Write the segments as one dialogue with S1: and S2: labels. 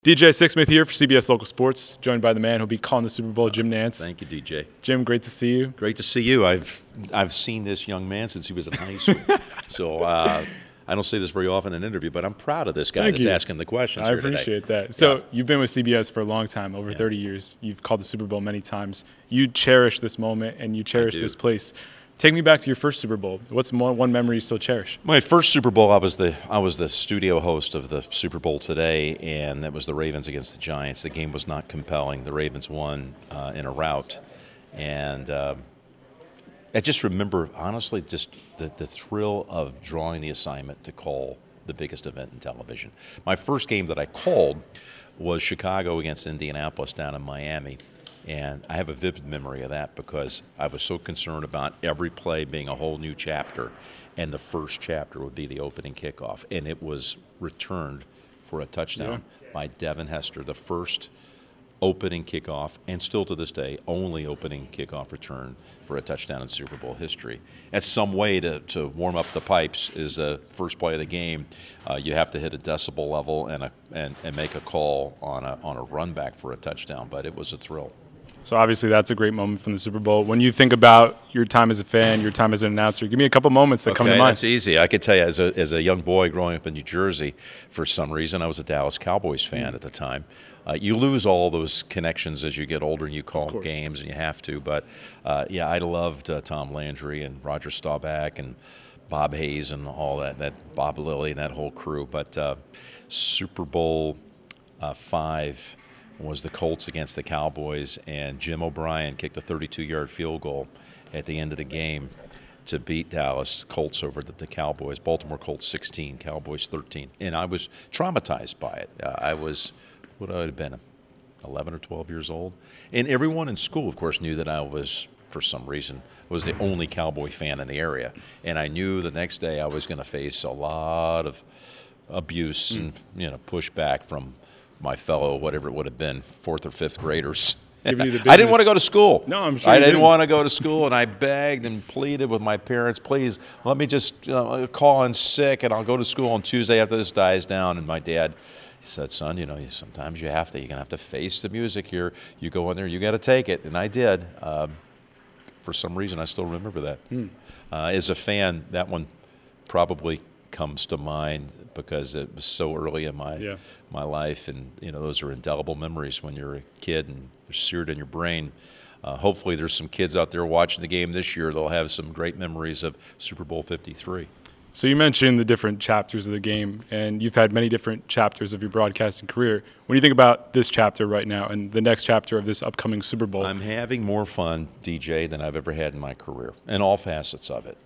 S1: DJ Sixsmith here for CBS Local Sports, joined by the man who'll be calling the Super Bowl, Jim Nantz.
S2: Thank you, DJ.
S1: Jim, great to see you.
S2: Great to see you. I've seen this young man since he was in high school. So I don't say this very often in an interview, but I'm proud of this guy that's asking the questions
S1: I
S2: here today.
S1: appreciate that. So you've been with CBS for a long time, over 30 years. You've called the Super Bowl many times. You cherish this moment and you cherish this place. Take me back to your first Super Bowl. What's one memory you still cherish?
S2: My first Super Bowl, I was the studio host of the Super Bowl Today, and that was the Ravens against the Giants. The game was not compelling. The Ravens won in a rout, and I just remember, honestly, just the thrill of drawing the assignment to call the biggest event in television. My first game that I called was Chicago against Indianapolis down in Miami. And I have a vivid memory of that because I was so concerned about every play being a whole new chapter, and the first chapter would be the opening kickoff. And it was returned for a touchdown by Devin Hester, the first opening kickoff, and still to this day, only opening kickoff return for a touchdown in Super Bowl history. That's some way to warm up the pipes is the first play of the game. You have to hit a decibel level and make a call on a run back for a touchdown, but it was a thrill.
S1: So obviously that's a great moment from the Super Bowl. When you think about your time as a fan, your time as an announcer, give me a couple moments that come to mind.
S2: That's easy. I could tell you as a young boy growing up in New Jersey, for some reason I was a Dallas Cowboys fan at the time. You lose all those connections as you get older and you call games, and you have to. But, yeah, I loved Tom Landry and Roger Staubach and Bob Hayes and all that Bob Lilly and that whole crew. But Super Bowl V was the Colts against the Cowboys, and Jim O'Brien kicked a 32-yard field goal at the end of the game to beat Dallas Colts over the Cowboys. Baltimore Colts 16, Cowboys 13. And I was traumatized by it. I was, what would I have been, 11 or 12 years old? And everyone in school, of course, knew that I was, for some reason, was the only Cowboy fan in the area. And I knew the next day I was going to face a lot of abuse and pushback from my fellow, whatever it would have been, 4th or 5th graders. I didn't want to go to school.
S1: No, I'm sure
S2: I didn't want to go to school, and I begged and pleaded with my parents, please, let me just call in sick, and I'll go to school on Tuesday after this dies down. And my dad said, son, sometimes you have to. You're going to have to face the music here. You go in there, you got to take it. And I did. For some reason, I still remember that. As a fan, that one probably comes to mind because it was so early in my life, and those are indelible memories when you're a kid and they're seared in your brain. Hopefully there's some kids out there watching the game this year. They'll have some great memories of Super Bowl 53.
S1: So you mentioned the different chapters of the game, and you've had many different chapters of your broadcasting career. When you think about this chapter right now and the next chapter of this upcoming Super Bowl,
S2: I'm having more fun, DJ, than I've ever had in my career, in all facets of it.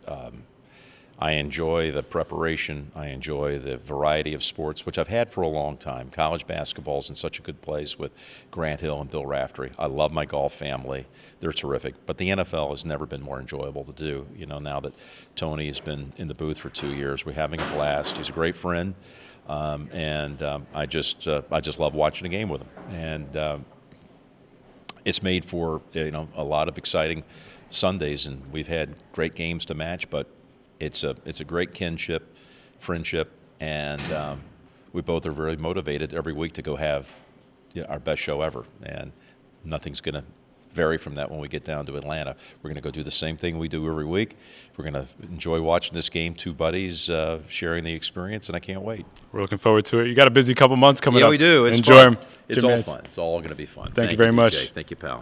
S2: I enjoy the preparation. I enjoy the variety of sports, which I've had for a long time. College basketball is in such a good place with Grant Hill and Bill Raftery. I love my golf family. They're terrific. But the NFL has never been more enjoyable to do. Now that Tony has been in the booth for 2 years, we're having a blast. He's a great friend, and I just love watching a game with him. And it's made for a lot of exciting Sundays, and we've had great games to match, but it's a great kinship, friendship, and we both are very motivated every week to go have our best show ever. And nothing's going to vary from that when we get down to Atlanta. We're going to go do the same thing we do every week. We're going to enjoy watching this game, two buddies sharing the experience, and I can't wait.
S1: We're looking forward to it. You got a busy couple months coming up.
S2: Yeah, we do. It's
S1: Enjoy
S2: fun.
S1: them.
S2: It's all fun. It's all going to be fun.
S1: Thank you very much.
S2: Thank you, pal.